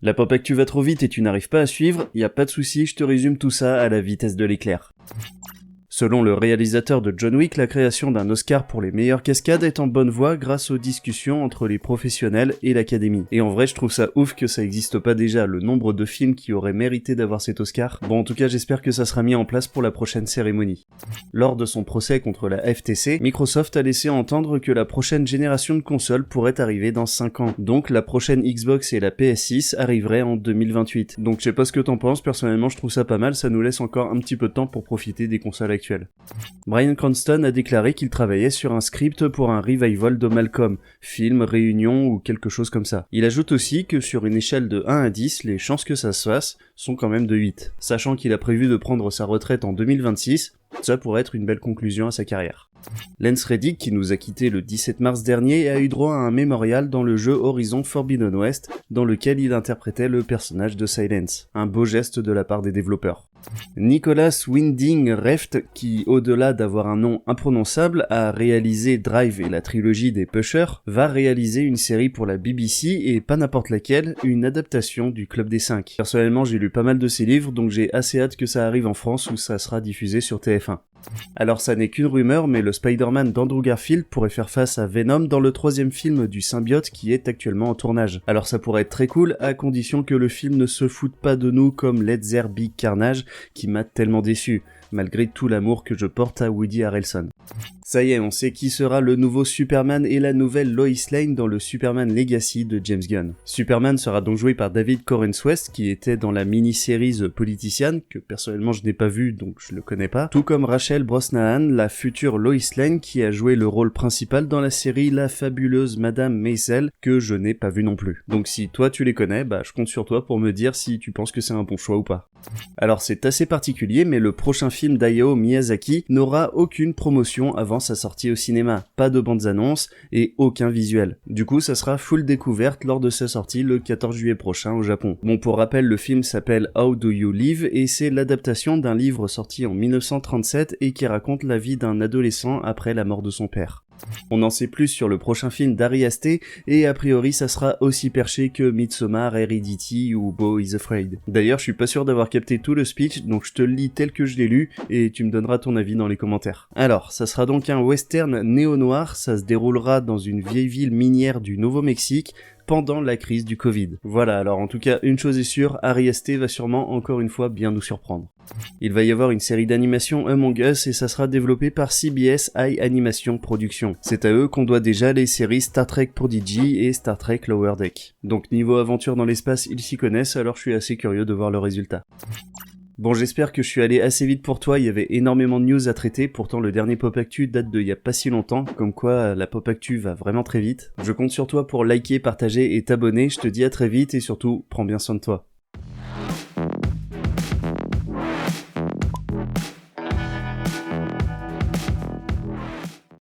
La pop actu va trop vite et tu n'arrives pas à suivre, y a pas de souci, je te résume tout ça à la vitesse de l'éclair. Selon le réalisateur de John Wick, la création d'un Oscar pour les meilleures cascades est en bonne voie grâce aux discussions entre les professionnels et l'académie. Et en vrai, je trouve ça ouf que ça existe pas déjà, le nombre de films qui auraient mérité d'avoir cet Oscar. Bon, en tout cas, j'espère que ça sera mis en place pour la prochaine cérémonie. Lors de son procès contre la FTC, Microsoft a laissé entendre que la prochaine génération de consoles pourrait arriver dans 5 ans. Donc la prochaine Xbox et la PS6 arriveraient en 2028. Donc je sais pas ce que t'en penses, personnellement je trouve ça pas mal, ça nous laisse encore un petit peu de temps pour profiter des consoles actuelles. Bryan Cranston a déclaré qu'il travaillait sur un script pour un revival de Malcolm, film, réunion ou quelque chose comme ça. Il ajoute aussi que sur une échelle de 1 à 10, les chances que ça se fasse sont quand même de 8. Sachant qu'il a prévu de prendre sa retraite en 2026, ça pourrait être une belle conclusion à sa carrière. Lance Reddick, qui nous a quitté le 17 mars dernier, a eu droit à un mémorial dans le jeu Horizon Forbidden West, dans lequel il interprétait le personnage de Silence. Un beau geste de la part des développeurs. Nicolas Winding Refn, qui, au-delà d'avoir un nom imprononçable, a réalisé Drive et la trilogie des Pushers, va réaliser une série pour la BBC, et pas n'importe laquelle, une adaptation du Club des 5. Personnellement, j'ai lu pas mal de ses livres, donc j'ai assez hâte que ça arrive en France où ça sera diffusé sur TF1. Alors ça n'est qu'une rumeur, mais le Spider-Man d'Andrew Garfield pourrait faire face à Venom dans le 3e film du symbiote qui est actuellement en tournage. Alors ça pourrait être très cool, à condition que le film ne se foute pas de nous comme Let's There Be Carnage, qui m'a tellement déçu, malgré tout l'amour que je porte à Woody Harrelson. Ça y est, on sait qui sera le nouveau Superman et la nouvelle Lois Lane dans le Superman Legacy de James Gunn. Superman sera donc joué par David Corenswet, qui était dans la mini-série The Politician, que personnellement je n'ai pas vu donc je le connais pas, tout comme Rachel Brosnahan, la future Lois Lane qui a joué le rôle principal dans la série La fabuleuse Madame Maisel, que je n'ai pas vu non plus. Donc si toi tu les connais, je compte sur toi pour me dire si tu penses que c'est un bon choix ou pas. Alors c'est assez particulier, mais le prochain film d'Hayao Miyazaki n'aura aucune promotion avant sa sortie au cinéma, pas de bandes annonces et aucun visuel. Du coup ça sera full découverte lors de sa sortie le 14 juillet prochain au Japon. Bon, pour rappel, le film s'appelle How Do You Live et c'est l'adaptation d'un livre sorti en 1937 et qui raconte la vie d'un adolescent après la mort de son père. On en sait plus sur le prochain film d'Ari Aster et a priori ça sera aussi perché que Midsommar, Heredity ou Beau is Afraid. D'ailleurs je suis pas sûr d'avoir capté tout le speech, donc je te le lis tel que je l'ai lu et tu me donneras ton avis dans les commentaires. Alors, ça sera donc un western néo-noir, ça se déroulera dans une vieille ville minière du Nouveau-Mexique pendant la crise du Covid. Voilà, alors en tout cas, une chose est sûre, Ari Aster va sûrement encore une fois bien nous surprendre. Il va y avoir une série d'animation Among Us et ça sera développé par CBS High Animation Productions. C'est à eux qu'on doit déjà les séries Star Trek Prodigy et Star Trek Lower Deck. Donc niveau aventure dans l'espace, ils s'y connaissent, alors je suis assez curieux de voir le résultat. Bon, j'espère que je suis allé assez vite pour toi, il y avait énormément de news à traiter, pourtant le dernier Pop Actu date de il y a pas si longtemps, comme quoi la Pop Actu va vraiment très vite. Je compte sur toi pour liker, partager et t'abonner, je te dis à très vite et surtout, prends bien soin de toi.